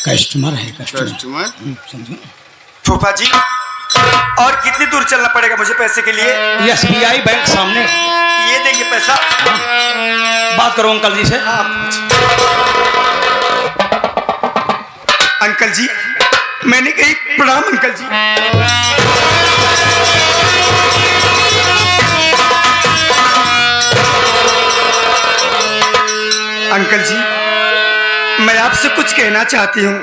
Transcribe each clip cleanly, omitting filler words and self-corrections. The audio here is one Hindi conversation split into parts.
कस्टमर है कस्टमर। कस्टमर। समझो। फूफा जी और कितनी दूर चलना पड़ेगा मुझे पैसे के लिए? SBI बैंक सामने। ये देंगे पैसा? बात करो अंकल जी से। अंकल जी मैंने कही प्रणाम अंकल जी। अंकल जी मैं आपसे कुछ कहना चाहती हूँ।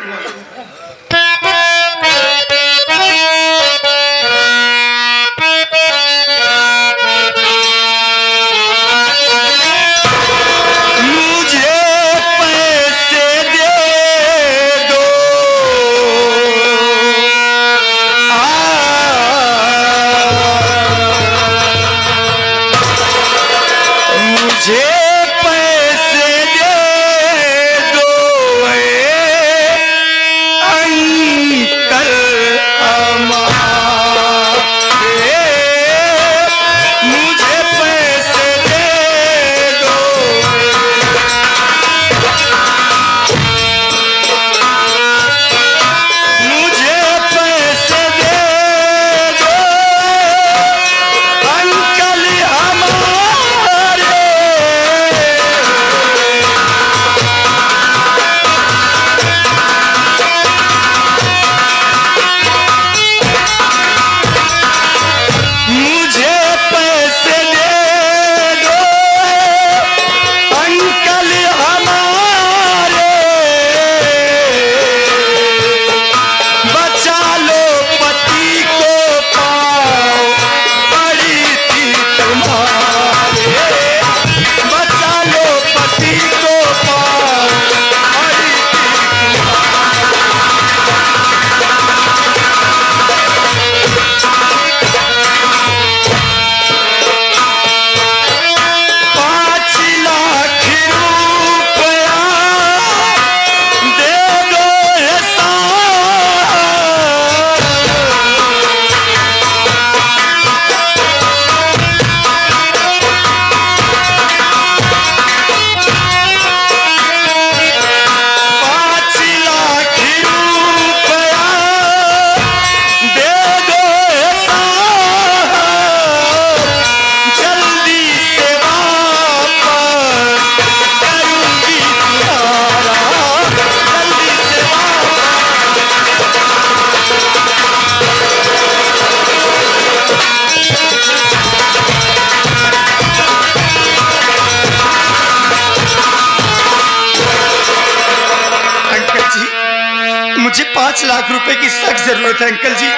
मुझे 5 लाख रुपए की सख्त जरूरत है अंकल जी।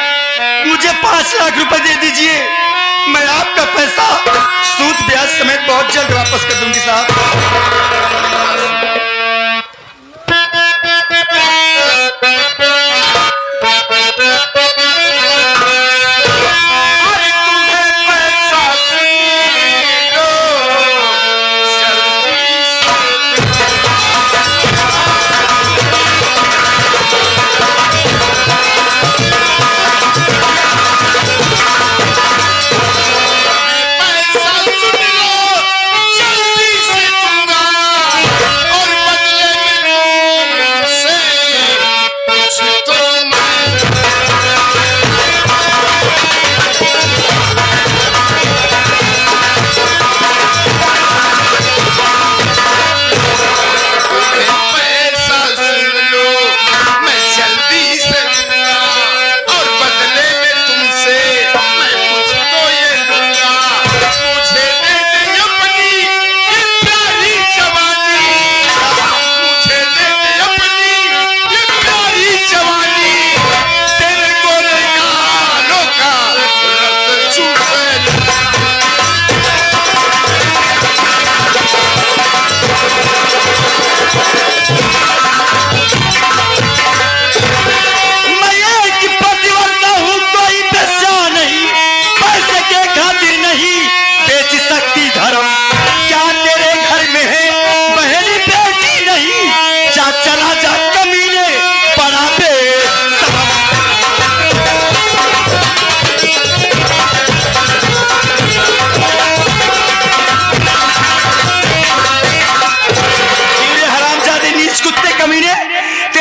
मुझे 5 लाख रुपए दे दीजिए। मैं आपका पैसा सूद ब्याज समेत बहुत जल्द वापस कर दूंगी साहब।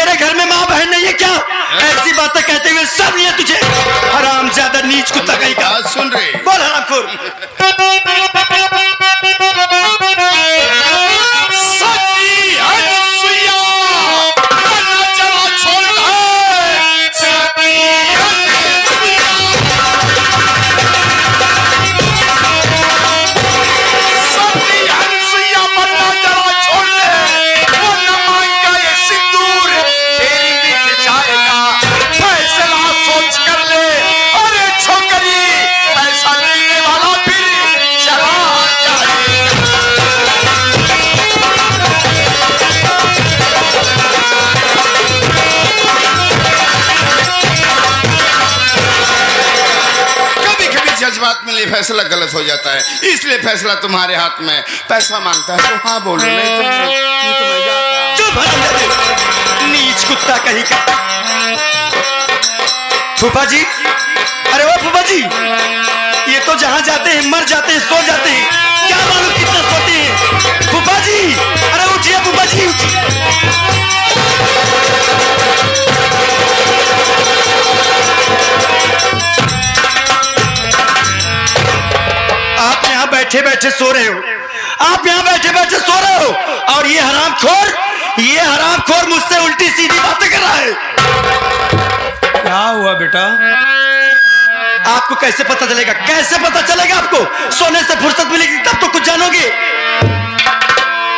तेरे घर में माँ बहन नहीं है क्या? ऐसी बातें कहते हुए सब नहीं है तुझे। हराम ज्यादा नीच कुत्ता कहीं का। बात सुन रहे बोल हरामखोर। सती अनुसुईया बनना चला छोड़ दे। सती अनुसुईया बनना चला छोड़ दे। वो नमक का ये सिंदूर तेरी बीत जाएगा। फैसला सोच कर ले। अरे छोकरी पैसा लेने वाला फिर चला जाएगा। कभी कभी जज्बात में ये फैसला गलत हो जाता है, इसलिए फैसला तुम्हारे हाथ में। पैसा मांगता है तो हाँ बोलो, नहीं तो मैं जाता। चुप हरामजादे, नीच कुत्ता कहीं का। फूफा जी, अरे वो फूफा जी, ये तो जहां जाते हैं मर जाते हैं, सो जाते हैं, क्या मालूम कितना सोते हैं। फूफा जी, अरे उठिए फूफा जी, उठिए। आप यहाँ बैठे बैठे सो रहे हो, आप यहाँ बैठे बैठे सो रहे हो, और ये हरामखोर मुझसे उल्टी सीधी बातें कर रहा है। क्या हुआ बेटा? आपको कैसे पता चलेगा? कैसे पता चलेगा आपको? सोने से फुर्सत मिलेगी तब तो कुछ जानोगे।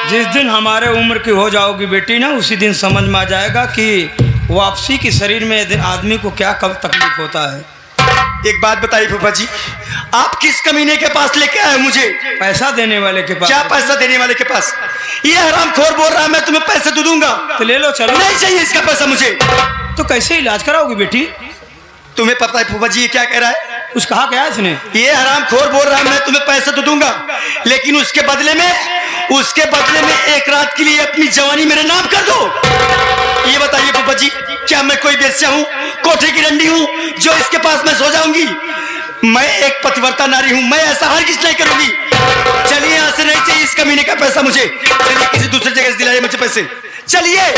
जिस दिन हमारे उम्र की हो जाओगी बेटी ना, उसी दिन समझ में आ जाएगा कि वापसी की शरीर में आदमी को क्या कब तकलीफ होता है। एक बात बताइए फूफा जी, आप किस कमीने के पास लेके आए मुझे? पैसा देने वाले के पास। क्या पैसा देने वाले के पास? ये हरामखोर बोल रहा है मैं तुम्हें पैसे तो दूंगा। तो ले लो, चलो। नहीं चाहिए इसका पैसा मुझे। तो कैसे इलाज कराओगी बेटी? तुम्हें पता है फूफा जी ये क्या कह रहा है? कुछ कहा क्या इसने? ये हरामखोर बोल रहा है मैं तुम्हें पैसे तो दूंगा, लेकिन उसके बदले में एक रात के लिए अपनी जवानी मेरे नाम कर दो। ये बताइए फूफा जी, क्या मैं कोई बेस्या हूँ, कोठे की डंडी हूँ जो इसके पास मैं सो जाऊंगी? मैं एक पतिव्रता नारी हूँ, मैं ऐसा हरगिज़ नहीं करूंगी। चलिए यहाँ से, नहीं चाहिए इस कमीने का पैसा मुझे। चलिए किसी दूसरी जगह से दिलाइए मुझे पैसे, चलिए।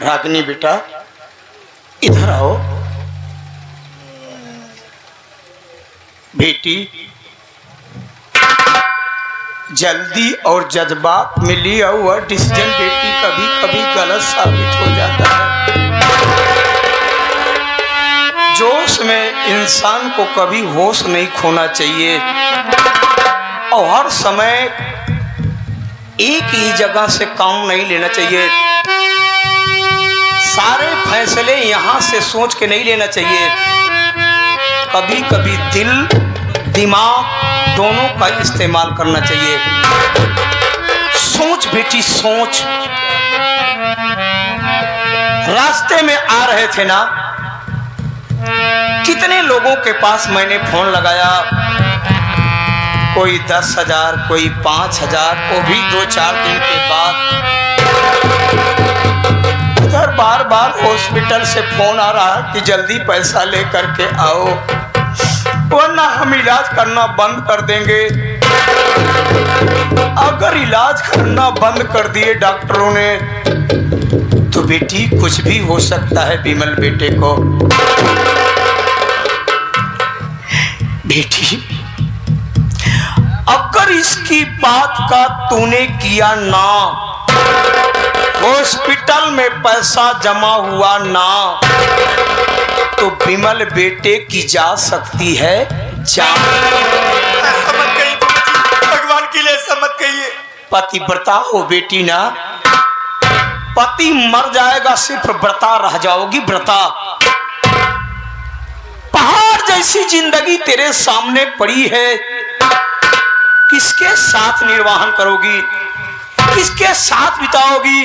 रागिनी बेटा, इधर आओ। बेटी, जल्दी और जज्बात में लिया हुआ डिसीजन बेटी कभी कभी गलत साबित हो जाता है। जोश में इंसान को कभी होश नहीं खोना चाहिए और हर समय एक ही जगह से काम नहीं लेना चाहिए। सारे फैसले यहाँ से सोच के नहीं लेना चाहिए। कभी कभी दिल दिमाग दोनों का इस्तेमाल करना चाहिए। सोच बेटी सोच। रास्ते में आ रहे थे ना, कितने लोगों के पास मैंने फोन लगाया, कोई 10,000, कोई 5,000, वो भी 2-4 दिन के बाद। उधर बार बार हॉस्पिटल से फोन आ रहा कि जल्दी पैसा ले करके आओ, वरना हम इलाज करना बंद कर देंगे। अगर इलाज करना बंद कर दिए डॉक्टरों ने तो बेटी कुछ भी हो सकता है विमल बेटे को। बेटी, अगर इसकी बात का तूने किया ना, हॉस्पिटल में पैसा जमा हुआ ना, तो विमल बेटे की जा सकती है जान। ऐसा मत कहिए भगवान के लिए, ऐसा मत कहिए। पतिव्रता हो बेटी ना, पति मर जाएगा सिर्फ व्रता रह जाओगी, व्रता। पहाड़ जैसी जिंदगी तेरे सामने पड़ी है, किसके साथ निर्वाहन करोगी, किसके साथ बिताओगी,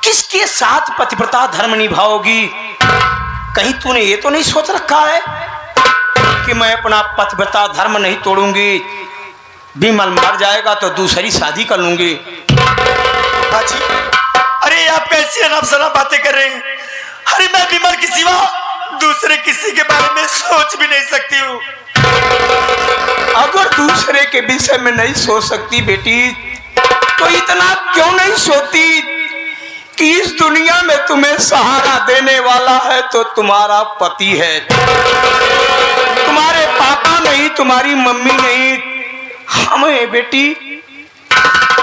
किसके साथ पतिव्रता धर्म निभाओगी? कहीं तूने ये तो नहीं सोच रखा है कि मैं अपना पतिव्रता धर्म नहीं तोड़ूंगी, विमल मर जाएगा तो दूसरी शादी कर लूंगी? अरे आप ऐसी अनाप शनाप बातें कर रहे हैं? अरे मैं विमल के सिवा दूसरे किसी के बारे में सोच भी नहीं सकती हूँ। अगर दूसरे के विषय में नहीं सोच सकती बेटी, तो इतना क्यों नहीं सोचती कि इस दुनिया में तुम्हें सहारा देने वाला है तो तुम्हारा पति है, तुम्हारे पापा नहीं, तुम्हारी मम्मी नहीं, हम हैं बेटी।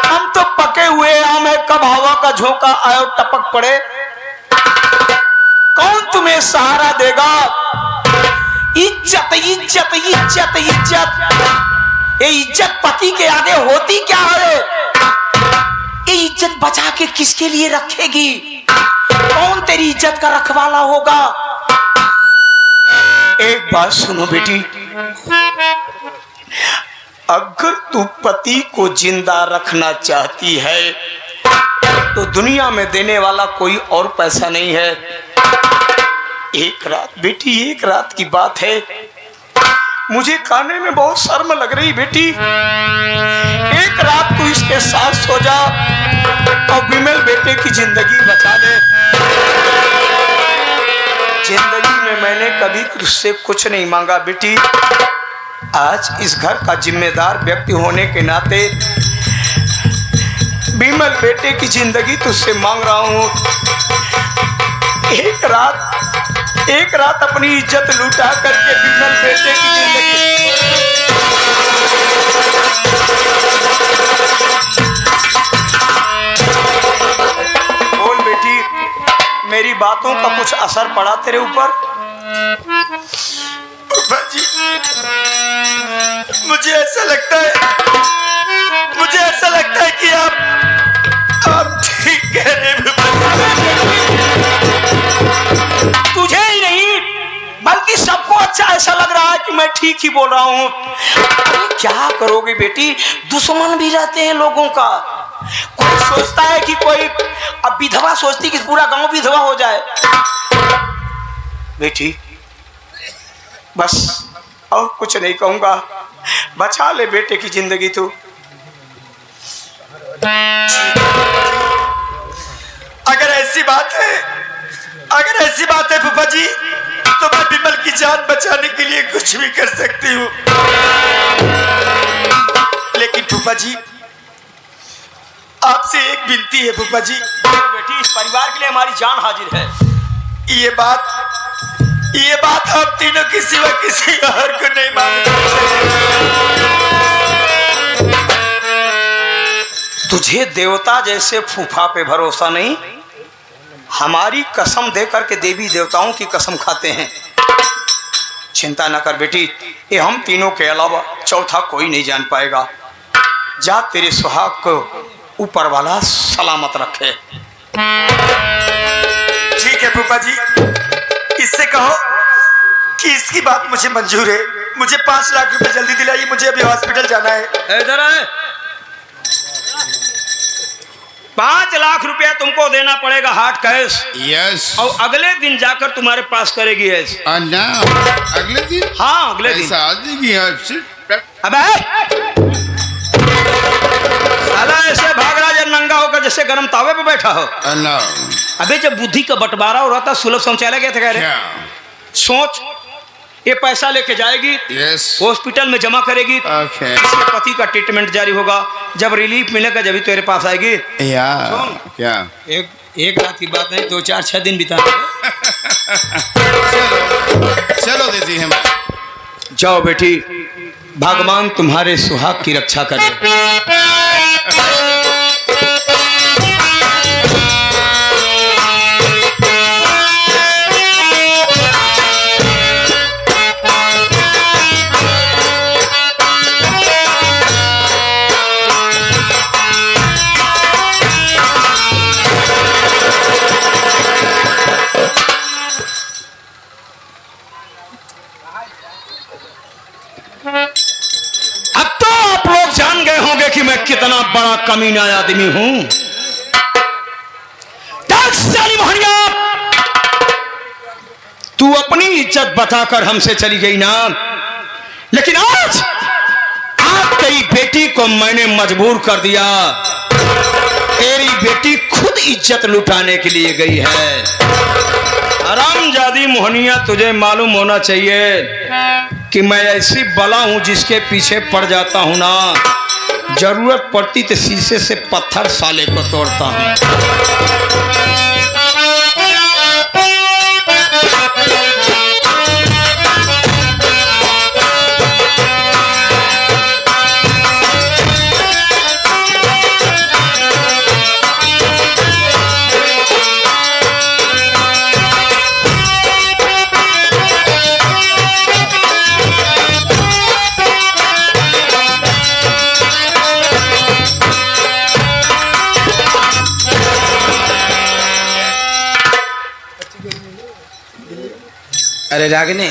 हम तो पके हुए आम है, कब हवा का झोंका आयो टपक पड़े। कौन तुम्हें सहारा देगा? इज्जत इज्जत इज्जत इज्जत, ये इज्जत पति के आगे होती क्या है? ये इज्जत बचा के किसके लिए रखेगी? कौन तेरी इज्जत का रखवाला होगा? एक बात सुनो बेटी, अगर तू पति को जिंदा रखना चाहती है तो दुनिया में देने वाला कोई और पैसा नहीं है। एक रात बेटी, एक रात की बात है, मुझे कहने में बहुत शर्म लग रही बेटी। एक रात तू इसके साथ सो जा और विमल बेटे की जिंदगी बचा ले। जिंदगी में मैंने कभी तुझसे कुछ नहीं मांगा बेटी, आज इस घर का जिम्मेदार व्यक्ति होने के नाते विमल बेटे की जिंदगी तुझसे मांग रहा हूं। एक रात अपनी इज्जत लूटा करके विमल बेटे की जिंदगी। बोल बेटी, मेरी बातों का कुछ असर पड़ा तेरे ऊपर? जी, मुझे ऐसा लगता है कि आप ठीक कह रहे हैं। तुझे ही नहीं बल्कि सबको अच्छा ऐसा लग रहा है कि मैं ठीक ही बोल रहा हूं। अरे क्या करोगे बेटी, दुश्मन भी रहते हैं लोगों का। कोई सोचता है कि कोई, अब विधवा सोचती कि पूरा गांव विधवा हो जाए। बेटी बस और कुछ नहीं कहूंगा, बचा ले बेटे की जिंदगी तू। अगर ऐसी बात है फूफा जी, तो मैं विमल की जान बचाने के लिए कुछ भी कर सकती हूँ। लेकिन फूफा जी, आपसे एक विनती है फूफा जी। बेटी, इस परिवार के लिए हमारी जान हाजिर है। ये बात हम तीनों के सिवा किसी और को नहीं मालूम। तुझे देवता जैसे फूफा पे भरोसा नहीं? हमारी कसम दे करके देवी देवताओं की कसम खाते हैं। चिंता न कर बेटी, ये हम तीनों के अलावा चौथा कोई नहीं जान पाएगा। जा, तेरे सुहाग को ऊपर वाला सलामत रखे। ठीक है फूफा जी, इससे कहो कि इसकी बात मुझे मंजूर है। मुझे 5 लाख रुपए जल्दी दिलाइए, मुझे अभी हॉस्पिटल जाना है। इधर है, 5 लाख रुपया तुमको देना पड़ेगा हार्ड कैश। यस। और अगले दिन जाकर तुम्हारे पास करेगी ऐसे। ना अगले दिन? हाँ अगले दिन। आ जाएगी आपसे। अबे साला ऐसे भाग रहा है नंगा होकर जैसे गर्म तावे पे बैठा हो। ना अबे जब बुद्धि का बंटवारा हो रहा था, सुलभ शौचालय गए थे, कह रहे सोच, ये पैसा लेके जाएगी, यस, हॉस्पिटल में जमा करेगी, इसके पति का ट्रीटमेंट जारी होगा, जब रिलीफ मिलेगा जब तेरे पास आएगी। क्या एक रात की बात नहीं, 2-4-6 दिन बिता। चलो देती है। जाओ बेटी, भगवान तुम्हारे सुहाग की रक्षा करे। अब तो आप लोग जान गए होंगे कि मैं कितना बड़ा कमीना आदमी हूं। तू अपनी इज्जत बताकर हमसे चली गई ना, लेकिन आज तेरी बेटी को मैंने मजबूर कर दिया। तेरी बेटी खुद खुद इज्जत लुटाने के लिए गई है। हरामजादी मोहनिया, तुझे मालूम होना चाहिए कि मैं ऐसी बला हूं जिसके पीछे पड़ जाता हूं ना, जरूरत पड़ती तो शीशे से पत्थर साले को तोड़ता हूं। अरे रागिनी,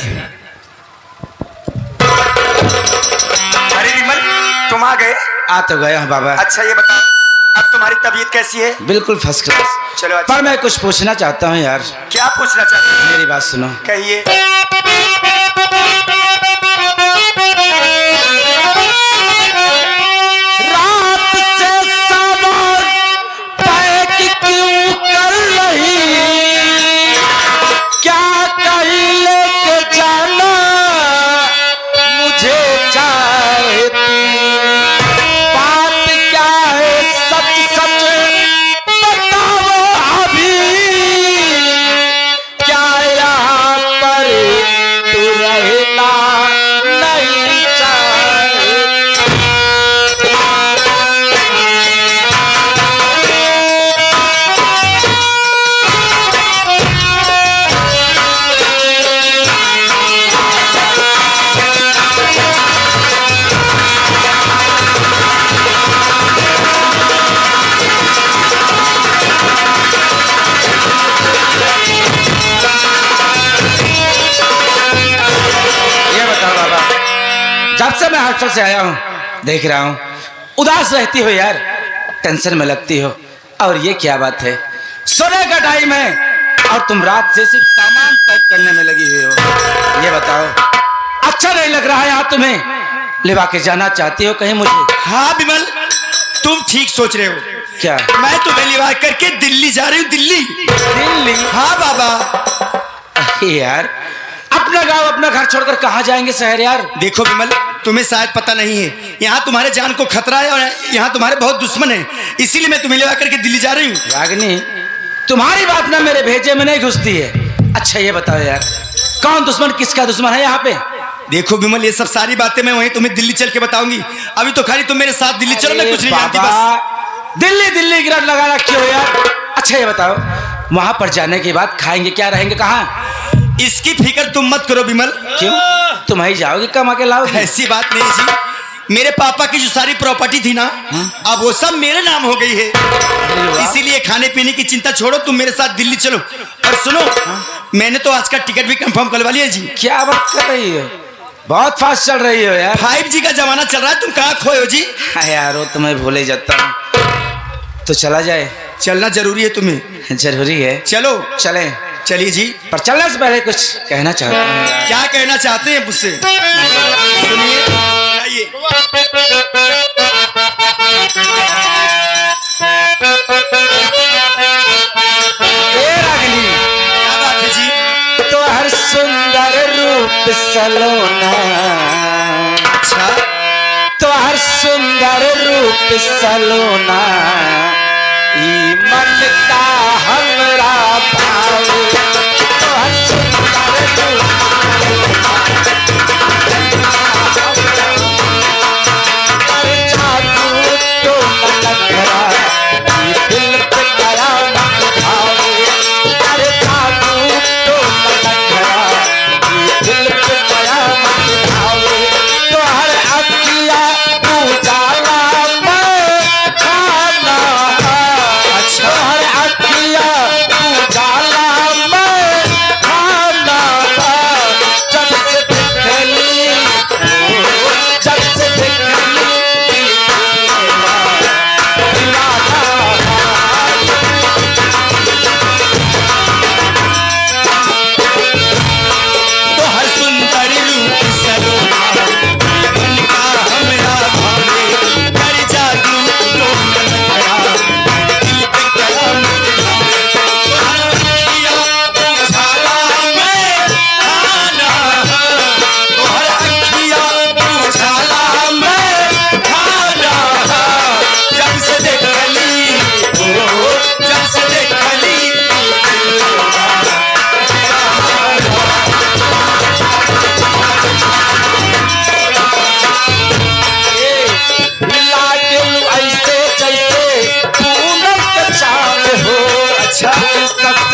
अरे विमल, तुम आ गए? आ तो गया हूँ बाबा। अच्छा ये बताओ, अब तुम्हारी तबीयत कैसी है? बिल्कुल फर्स्ट क्लास। चलो अच्छा। पर मैं कुछ पूछना चाहता हूँ यार। क्या पूछना चाहते हैं? मेरी बात सुनो। कहिए। रात से सामान पैक क्यों कर रही, क्या कहीं लेके जाना मुझे चाहती, बात क्या है सच सच बताओ अभी, क्या यहाँ पर तू रहना नहीं चाहती। ये बताओ बाबा, जब से मैं हॉस्टल से आया हूँ देख रहा हूँ उदास रहती हो यार, टेंशन में लगती हो। और ये क्या बात है, सोने का टाइम है और तुम रात से सिर्फ सामान पैक करने में लगी हुई हो। ये बताओ, अच्छा नहीं लग रहा है यहाँ तुम्हें? लिवा के जाना चाहती हो कहीं मुझे? हाँ विमल, तुम ठीक सोच रहे हो। क्या? मैं तुम्हें लिवा करके दिल्ली जा रही हूँ। दिल्ली? दिल्ली? हाँ बाबा। अरे यार, अपना गांव अपना घर छोड़कर कहाँ जाएंगे शहर यार? देखो विमल, तुम्हें शायद पता नहीं है, यहाँ तुम्हारे जान को खतरा है और यहाँ तुम्हारे बहुत दुश्मन है, इसीलिए मैं तुम्हें लिवा करके दिल्ली जा रही हूँ। रागिनी, तुम्हारी बात ना मेरे भेजे में नहीं घुसती है। अच्छा ये बताओ यार, कौन दुश्मन किसका दुश्मन है यहाँ पे? देखो विमल, ये सब सारी बातें मैं वहीं तुम्हें दिल्ली चल के बताऊंगी। अभी तो खाली तुम मेरे साथ दिल्ली चलो, मैं कुछ नहीं जानती बस। दिल्ली दिल्ली गिरट लगा रखी हो यार। अच्छा ये बताओ, वहां पर जाने के बाद खाएंगे क्या, रहेंगे कहाँ? इसकी फिक्र तुम मत करो विमल। क्यों? तुम ही जाओगे कमा के लाओगे? ऐसी बात नहीं जी, मेरे पापा की जो सारी प्रॉपर्टी थी ना, अब वो सब मेरे नाम हो गई है, इसीलिए खाने पीने की चिंता छोड़ो, तुम मेरे साथ दिल्ली चलो। और सुनो, मैंने तो आज का टिकट भी कंफर्म करवा लिया जी। क्या बात कर रही हो, बहुत फास्ट चल रही हो यार। 5G का जमाना चल रहा है, तुम कहाँ खोए हो जी? हाँ यार, वो तुम्हें भूले जाता हूँ। तो चला जाए? चलना जरूरी है तुम्हें। जरूरी है, चलो चले। चलिए जी। पर चलने से पहले कुछ कहना चाहता हूँ यार। क्या कहना चाहते हैं मुझसे? सुनिए, आइए। रागिनी, क्या बात है जी? तो हर सुंदर रूप सलोना, अच्छा, तो हर सुंदर रूप सलोना, ई मन का हमरा भाव, तो हर सुंदर रूप पर जादू तो नखरा, ई दिल पे कयामत भावे, अरे जादू तो नखरा, ई दिल पे कयामत भावे, तो हर अखिया उजाला में खाना। छवि ससुर